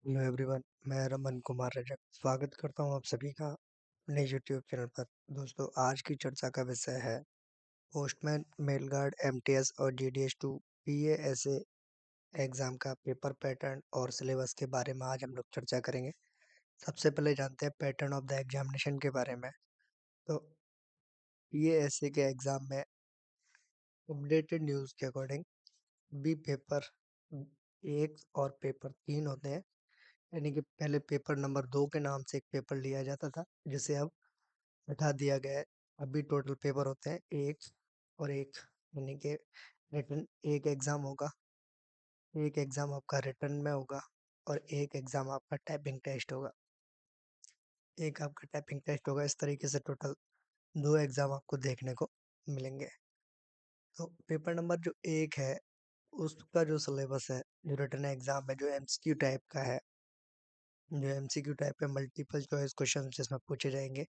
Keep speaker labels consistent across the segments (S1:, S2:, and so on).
S1: Hello everyone, मैं रमन कुमार रजक स्वागत करता हूं आप सभी का अपने यूट्यूब चैनल पर। दोस्तों, आज की चर्चा का विषय है पोस्टमैन, मेल गार्ड, एमटीएस और जीडीएस 2 पीएएसए एग्जाम का पेपर पैटर्न और सिलेबस के बारे में आज हम लोग चर्चा करेंगे। सबसे पहले जानते हैं पैटर्न ऑफ द एग्जामिनेशन के बारे में। तो पीएएसए के एग्जाम में अपडेटेड न्यूज़ के अकॉर्डिंग बी पेपर 1 और पेपर 3 होते हैं। यानी कि पहले पेपर नंबर 2 के नाम से एक पेपर लिया जाता था, जिसे अब हटा दिया गया है। अभी टोटल पेपर होते हैं 1 और 1, यानी कि रिटन एक एग्ज़ाम होगा, एक एग्ज़ाम आपका रिटन में होगा और एक एग्ज़ाम आपका टाइपिंग टेस्ट होगा। एक आपका टाइपिंग टेस्ट होगा। इस तरीके से टोटल 2 एग्ज़ाम आपको देखने को मिलेंगे। तो पेपर नंबर जो 1 है, उसका जो सिलेबस है, जो रिटन एग्ज़ाम है, जो एमसीक्यू टाइप का है, जो एमसीक्यू टाइप है, मल्टीपल चॉइस क्वेश्चन जिसमें पूछे जाएंगे।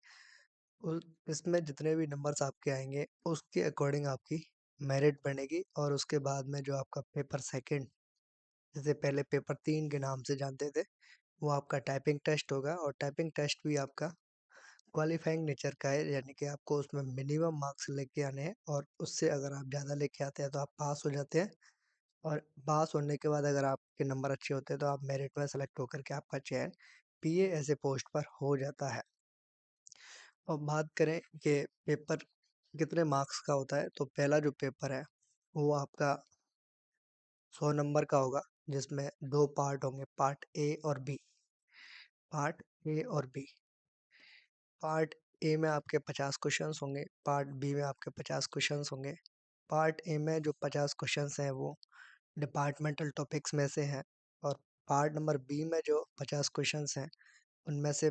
S1: उस इसमें जितने भी नंबर्स आपके आएंगे उसके अकॉर्डिंग आपकी मेरिट बनेगी। और उसके बाद में जो आपका पेपर सेकंड, जैसे पहले पेपर 3 के नाम से जानते थे, वो आपका टाइपिंग टेस्ट होगा। और टाइपिंग टेस्ट भी आपका क्वालिफाइंग नेचर का है, यानी कि आपको उसमें मिनिमम मार्क्स लेके आने हैं और उससे अगर आप ज़्यादा लेके आते हैं तो आप पास हो जाते हैं। और पास होने के बाद अगर आपके नंबर अच्छे होते हैं तो आप मेरिट में सेलेक्ट होकर के आपका चयन पीए ऐसे पोस्ट पर हो जाता है। और बात करें कि पेपर कितने मार्क्स का होता है, तो पहला जो पेपर है वो आपका 100 नंबर का होगा, जिसमें 2 पार्ट होंगे, पार्ट ए और बी। पार्ट ए और बी, पार्ट ए में आपके 50 क्वेश्चंस होंगे, पार्ट बी में आपके 50 क्वेश्चंस होंगे। पार्ट ए में जो 50 क्वेश्चंस हैं वो डिपार्टमेंटल टॉपिक्स में से हैं। और पार्ट नंबर बी में जो 50 क्वेश्चंस हैं उनमें से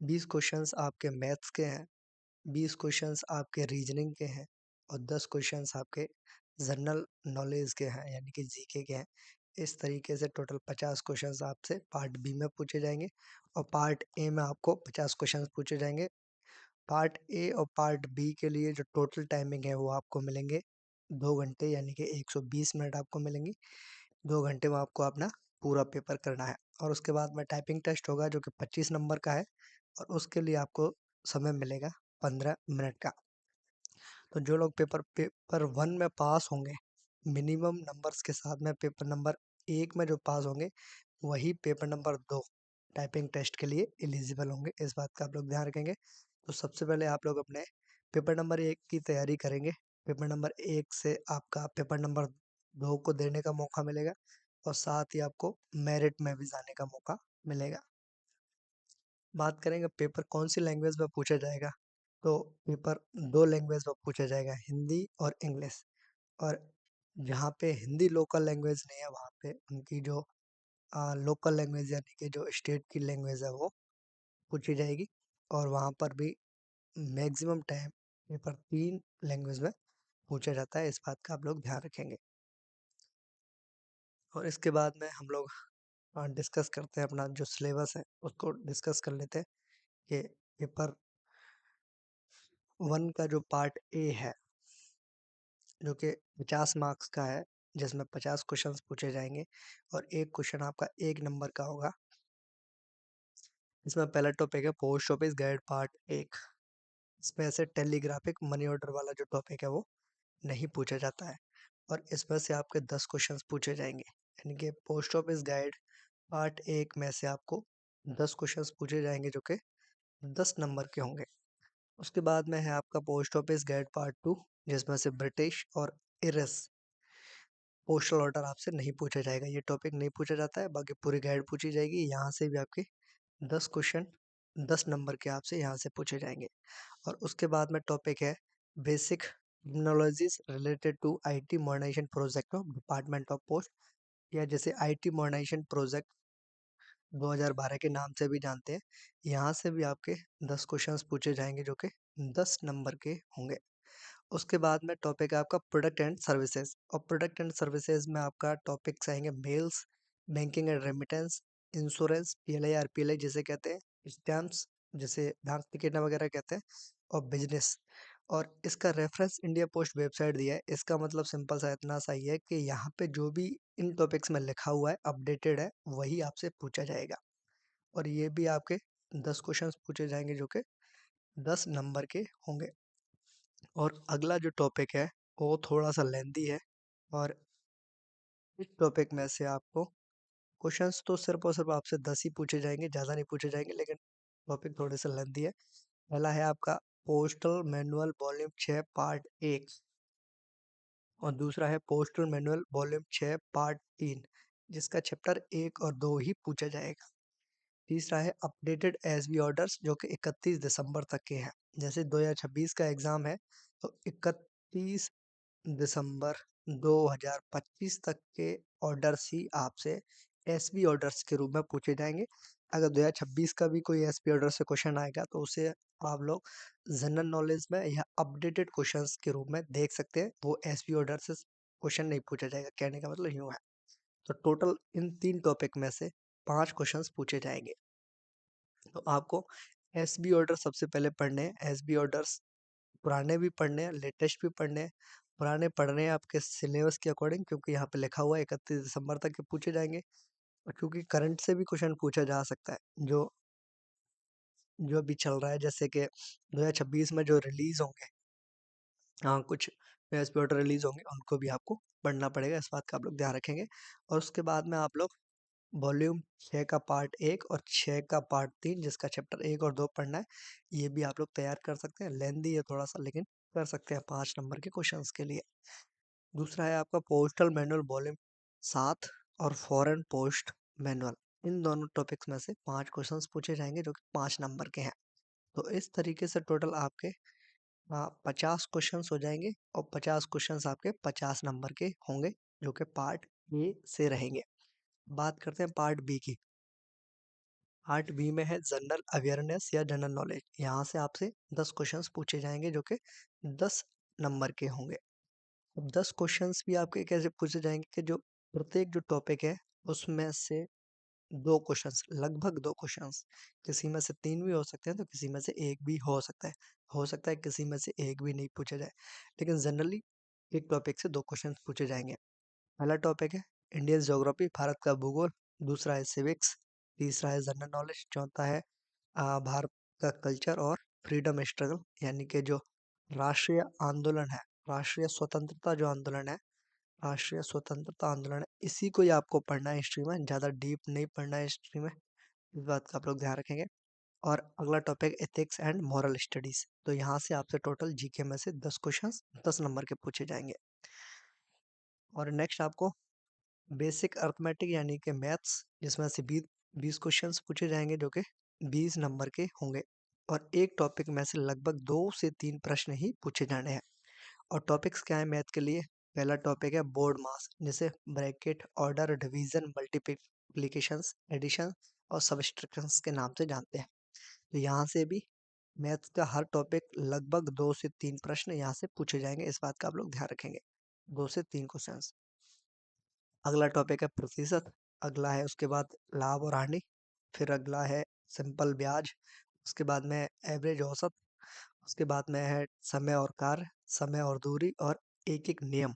S1: 20 क्वेश्चंस आपके मैथ्स के हैं, 20 क्वेश्चंस आपके रीजनिंग के हैं और 10 क्वेश्चंस आपके जनरल नॉलेज के हैं, यानी कि जीके के हैं। इस तरीके से टोटल 50 क्वेश्चंस आपसे पार्ट बी में पूछे जाएंगे और पार्ट ए में आपको 50 क्वेश्चंस पूछे जाएंगे। पार्ट ए और पार्ट बी के लिए जो टोटल टाइमिंग है वो आपको मिलेंगे 2 घंटे, यानी कि 120 मिनट आपको मिलेंगी। 2 घंटे में आपको अपना पूरा पेपर करना है। और उसके बाद में टाइपिंग टेस्ट होगा जो कि 25 नंबर का है और उसके लिए आपको समय मिलेगा 15 मिनट का। तो जो लोग पेपर 1 में पास होंगे मिनिमम नंबर्स के साथ में, पेपर नंबर 1 में जो पास होंगे वही पेपर नंबर 2 टाइपिंग टेस्ट के लिए एलिजिबल होंगे। इस बात का आप लोग ध्यान रखेंगे। तो सबसे पहले आप लोग अपने पेपर नंबर 1 की तैयारी करेंगे। पेपर नंबर 1 से आपका पेपर नंबर 2 को देने का मौका मिलेगा और साथ ही आपको मेरिट में भी जाने का मौका मिलेगा। बात करेंगे पेपर कौन सी लैंग्वेज में पूछा जाएगा, तो पेपर 2 लैंग्वेज में पूछा जाएगा, हिंदी और इंग्लिश। और जहाँ पे हिंदी लोकल लैंग्वेज नहीं है वहाँ पे उनकी जो लोकल लैंग्वेज, यानी कि जो स्टेट की लैंग्वेज है, वो पूछी जाएगी। और वहाँ पर भी मैक्सिमम टाइम पेपर 3 लैंग्वेज में पूछा जाता है। इस बात का आप लोग ध्यान रखेंगे। और इसके बाद में हम लोग डिस्कस करते हैं अपना जो सिलेबस है उसको डिस्कस कर लेते हैं कि पेपर 1 का जो पार्ट ए है, जो कि 50 मार्क्स का है, जिसमें 50 क्वेश्चंस पूछे जाएंगे और एक क्वेश्चन आपका 1 नंबर का होगा। इसमें पहला टॉपिक है पोस्ट ऑफिस गाइड पार्ट 1। इसमें से टेलीग्राफिक मनी ऑर्डर वाला जो टॉपिक है वो नहीं पूछा जाता है और इसमें से आपके 10 क्वेश्चंस पूछे जाएंगे। यानी कि पोस्ट ऑफिस गाइड पार्ट 1 में से आपको 10 क्वेश्चंस पूछे जाएंगे जो कि 10 नंबर के होंगे। उसके बाद में है आपका पोस्ट ऑफिस गाइड पार्ट 2, जिसमें से ब्रिटिश और इरस पोस्टल ऑर्डर आपसे नहीं पूछा जाएगा। ये टॉपिक नहीं पूछा जाता है, बाकी पूरी गाइड पूछी जाएगी। यहाँ से भी आपके 10 क्वेश्चन 10 नंबर के आपसे यहाँ से पूछे जाएंगे। और उसके बाद में टॉपिक है basic technologies related to IT modernisation project of department of post, या जैसे आईटी मॉडर्नाइजेशन प्रोजेक्ट 2012 के नाम से भी जानते हैं। यहाँ से भी आपके 10 क्वेश्चंस पूछे जाएंगे जो कि 10 नंबर के होंगे। उसके बाद में टॉपिक है आपका प्रोडक्ट एंड सर्विसेज, और प्रोडक्ट एंड सर्विसेज में आपका टॉपिक्स आएंगे mails, banking and remittance, insurance, PLI RPLI जिसे कहते हैं, स्टैम्प्स जिसे डाक टिकट वगैरह कहते हैं, और बिजनेस। और इसका रेफरेंस इंडिया पोस्ट वेबसाइट दिया है। इसका मतलब सिंपल सा इतना सा ही है कि यहाँ पे जो भी इन टॉपिक्स में लिखा हुआ है अपडेटेड है वही आपसे पूछा जाएगा। और ये भी आपके 10 क्वेश्चंस पूछे जाएंगे जो कि 10 नंबर के होंगे। और अगला जो टॉपिक है वो थोड़ा सा लेंदी है, और इस टॉपिक में से आपको क्वेश्चंस तो सिर्फ और सिर्फ आपसे 10 ही पूछे जाएंगे, ज़्यादा नहीं पूछे जाएंगे, लेकिन टॉपिक थोड़े से लेंदी है। पहला है आपका पोस्टल मैनुअल वॉल्यूम 6 पार्ट 1, और दूसरा है पोस्टल मैनुअल वॉल्यूम 6 पार्ट 3, जिसका चैप्टर 1 और 2 ही पूछा जाएगा। तीसरा है अपडेटेड एसबी ऑर्डर्स जो कि 31 दिसंबर तक के हैं। जैसे 2026 का एग्ज़ाम है तो 31 दिसंबर 2025 तक के ऑर्डर्स ही आपसे एसबी ऑर्डर्स के रूप में पूछे जाएंगे। अगर 2026 का भी कोई एसबी ऑर्डर से क्वेश्चन आएगा तो उसे आप लोग जनरल नॉलेज में या अपडेटेड क्वेश्चंस के रूप में देख सकते हैं। वो एसबी ऑर्डर से क्वेश्चन नहीं पूछा जाएगा, कहने का मतलब यूँ है। तो टोटल इन 3 टॉपिक में से 5 क्वेश्चंस पूछे जाएंगे। तो आपको एसबी ऑर्डर सबसे पहले पढ़ने हैं। एसबी ऑर्डर्स पुराने भी पढ़ने हैं, लेटेस्ट भी पढ़ने हैं। पुराने पढ़ रहे हैं आपके सिलेबस के अकॉर्डिंग, क्योंकि यहाँ पे लिखा हुआ है 31 दिसंबर तक के पूछे जाएंगे। और क्योंकि करंट से भी क्वेश्चन पूछा जा सकता है, जो जो अभी चल रहा है, जैसे कि 2026 में जो रिलीज होंगे, हाँ कुछ एसपी ऑर्डर रिलीज होंगे, उनको भी आपको पढ़ना पड़ेगा। इस बात का आप लोग ध्यान रखेंगे। और उसके बाद में आप लोग वॉल्यूम 6 का पार्ट 1 और 6 का पार्ट 3, जिसका चैप्टर 1 और 2 पढ़ना है, ये भी आप लोग तैयार कर सकते हैं। लेंदी है थोड़ा सा, लेकिन कर सकते हैं 5 नंबर के क्वेश्चंस के लिए। दूसरा है आपका पोस्टल मैनुअल वॉल्यूम 7 और फॉरेन पोस्ट मैनुअल। इन दोनों टॉपिक्स में से 5 क्वेश्चंस पूछे जाएंगे जो कि 5 नंबर के हैं। तो इस तरीके से टोटल आपके 50 क्वेश्चंस हो जाएंगे, और 50 क्वेश्चंस आपके 50 नंबर के होंगे, जो कि पार्ट ए से रहेंगे। बात करते हैं पार्ट बी की। पार्ट बी में है जनरल अवेयरनेस या जनरल नॉलेज। यहाँ से आपसे 10 क्वेश्चंस पूछे जाएंगे जो कि 10 नंबर के होंगे। अब 10 क्वेश्चंस भी आपके कैसे पूछे जाएंगे कि जो प्रत्येक जो टॉपिक है उसमें से 2 क्वेश्चंस, लगभग 2 क्वेश्चंस, किसी में से 3 भी हो सकते हैं तो किसी में से 1 भी हो सकता है। हो सकता है किसी में से 1 भी नहीं पूछा जाए, लेकिन जनरली एक टॉपिक से 2 क्वेश्चंस पूछे जाएंगे। पहला टॉपिक है इंडियन ज्योग्राफी, भारत का भूगोल। दूसरा है सिविक्स। तीसरा है जनरल नॉलेज। चौथा है भारत का कल्चर और फ्रीडम स्ट्रगल, यानी कि जो राष्ट्रीय आंदोलन है, राष्ट्रीय स्वतंत्रता जो आंदोलन है, राष्ट्रीय स्वतंत्रता आंदोलन है, इसी को ही आपको पढ़ना है हिस्ट्री में। ज़्यादा डीप नहीं पढ़ना है हिस्ट्री में, इस बात का आप लोग ध्यान रखेंगे। और अगला topic ethics and moral studies. तो यहाँ से आपसे टोटल जीके में से 10 क्वेश्चंस 10 नंबर के पूछे जाएंगे। और नेक्स्ट आपको बेसिक अर्थमेटिक यानी कि मैथ्स, जिसमें से 20 क्वेश्चंस पूछे जाएंगे जो कि 20 नंबर के होंगे। और एक टॉपिक में से लगभग 2 से 3 प्रश्न ही पूछे जाने हैं। और टॉपिक्स क्या है मैथ के लिए? पहला टॉपिक है बोर्ड मास, जिसे bracket, order, division, multiplications, addition और सब्सट्रैक्शंस के नाम से जानते हैं। तो यहाँ से भी मैथ्स का हर टॉपिक लगभग 2 से 3 प्रश्न यहाँ से पूछे जाएंगे, इस बात का आप लोग ध्यान रखेंगे। 2 से 3 क्वेश्चन। अगला टॉपिक है प्रतिशत। अगला है उसके बाद लाभ और हानि। फिर अगला है सिंपल ब्याज। उसके बाद में एवरेज औसत। उसके बाद में है समय और कार्य, समय और दूरी, और एक एक नियम।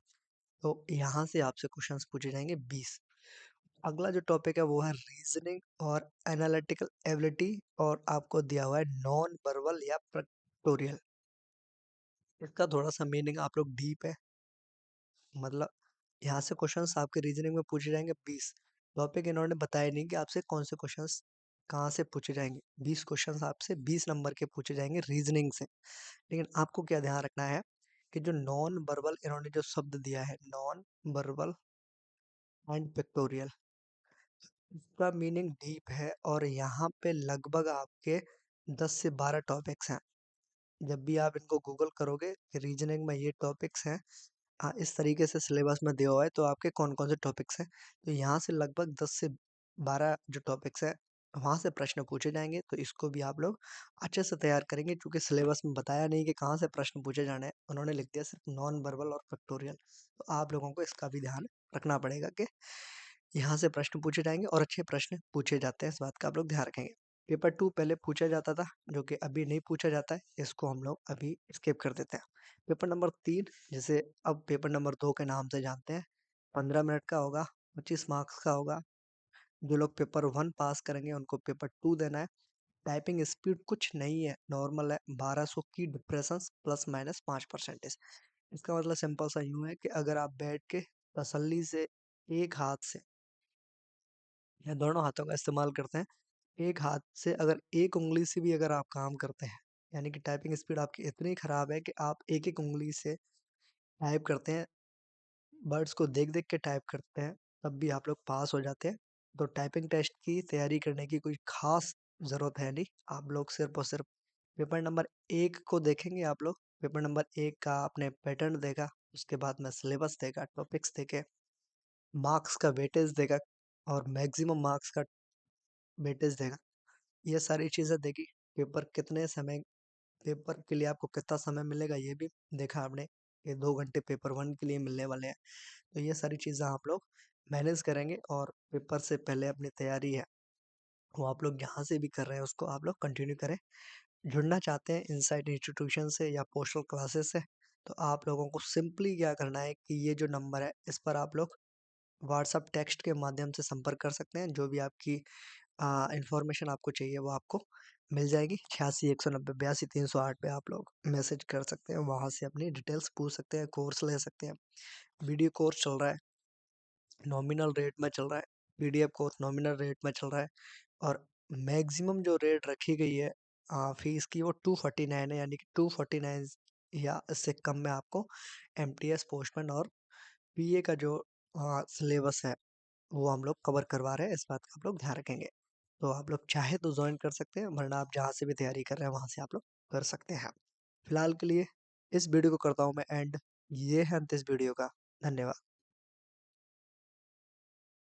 S1: तो यहाँ से आपसे क्वेश्चंस पूछे जाएंगे 20। अगला जो टॉपिक है वो है रीजनिंग और एनालिटिकल एबिलिटी, और आपको दिया हुआ है नॉन वर्बल या प्रेक्टोरियल। इसका थोड़ा सा मीनिंग आप लोग डीप है, मतलब यहाँ से क्वेश्चंस आपके रीजनिंग में पूछे जाएंगे 20। टॉपिक इन्होंने बताया नहीं कि आपसे कौन से क्वेश्चंस कहाँ से पूछे जाएंगे। 20 क्वेश्चंस आपसे 20 नंबर के पूछे जाएंगे रीजनिंग से। लेकिन आपको क्या ध्यान रखना है कि जो नॉन वर्बल इन्होंने जो शब्द दिया है, नॉन वर्बल एंड पिक्टोरियल, इसका मीनिंग डीप है। और यहाँ पे लगभग आपके 10 से 12 टॉपिक्स हैं। जब भी आप इनको गूगल करोगे कि रीजनिंग में ये टॉपिक्स हैं, हाँ इस तरीके से सिलेबस में दिया हुआ है, तो आपके कौन कौन से टॉपिक्स हैं, तो यहाँ से लगभग 10 से 12 जो टॉपिक्स हैं वहाँ से प्रश्न पूछे जाएंगे। तो इसको भी आप लोग अच्छे से तैयार करेंगे, क्योंकि सिलेबस में बताया नहीं कि कहाँ से प्रश्न पूछे जाने हैं, उन्होंने लिख दिया सिर्फ नॉन वर्बल और फैक्टोरियल। तो आप लोगों को इसका भी ध्यान रखना पड़ेगा कि यहाँ से प्रश्न पूछे जाएंगे, और अच्छे प्रश्न पूछे जाते हैं, इस बात का आप लोग ध्यान रखेंगे। पेपर 2 पहले पूछा जाता था, जो कि अभी नहीं पूछा जाता है, इसको हम लोग अभी स्किप कर देते हैं। पेपर नंबर 3 जिसे अब पेपर नंबर 2 के नाम से जानते हैं, 15 मिनट का होगा, 25 मार्क्स का होगा। जो लोग पेपर 1 पास करेंगे उनको पेपर 2 देना है। टाइपिंग स्पीड कुछ नहीं है, नॉर्मल है, 1200 की डिप्रेशन प्लस माइनस 5%। इसका मतलब सिंपल सा यूं है कि अगर आप बैठ के तसल्ली से एक हाथ से या दोनों हाथों का इस्तेमाल करते हैं, एक हाथ से अगर एक उंगली से भी अगर आप काम करते हैं, यानी कि टाइपिंग स्पीड आपकी इतनी खराब है कि आप एक एक उंगली से टाइप करते हैं, वर्ड्स को देख देख के टाइप करते हैं, तब भी आप लोग पास हो जाते हैं। तो टाइपिंग टेस्ट की तैयारी करने की कोई खास ज़रूरत है नहीं, आप लोग सिर्फ और सिर्फ पेपर नंबर 1 को देखेंगे। आप लोग पेपर नंबर 1 का आपने पैटर्न देखा, उसके बाद में सिलेबस देखा, टॉपिक्स देखे, मार्क्स का वेटेज देखा और मैक्सिमम मार्क्स का वेटेज देखा, ये सारी चीज़ें देखी। पेपर कितने समय पेपर के लिए आपको कितना समय मिलेगा ये भी देखा आपने, कि 2 घंटे पेपर 1 के लिए मिलने वाले हैं। तो ये सारी चीज़ें आप लोग मैनेज करेंगे और पेपर से पहले अपनी तैयारी है वो आप लोग जहाँ से भी कर रहे हैं उसको आप लोग कंटिन्यू करें। जुड़ना चाहते हैं इनसाइट इंस्टीट्यूशन से या पोस्टल क्लासेस से, तो आप लोगों को सिंपली क्या करना है कि ये जो नंबर है इस पर आप लोग व्हाट्सअप टेक्स्ट के माध्यम से संपर्क कर सकते हैं। जो भी आपकी इंफॉर्मेशन आपको चाहिए वो आपको मिल जाएगी। 86 190 82 308 पे आप लोग मैसेज कर सकते हैं, वहाँ से अपनी डिटेल्स पूछ सकते हैं, कोर्स ले सकते हैं। वीडियो कोर्स चल रहा है, नॉमिनल रेट में चल रहा है, पीडीएफ कोर्स नॉमिनल रेट में चल रहा है और मैक्सिमम जो रेट रखी गई है फीस की वो 249 है, यानी कि 249 या इससे कम में आपको एमटीएस पोस्टमैन और पीए का जो सिलेबस है वो हम लोग कवर करवा रहे हैं। इस बात का आप लोग ध्यान रखेंगे। तो आप लोग चाहे तो ज्वाइन कर सकते हैं, वरना आप जहाँ से भी तैयारी कर रहे हैं वहाँ से आप लोग कर सकते हैं। फिलहाल के लिए इस वीडियो को करता हूँ मैं एंड। ये है अंत इस वीडियो का। धन्यवाद।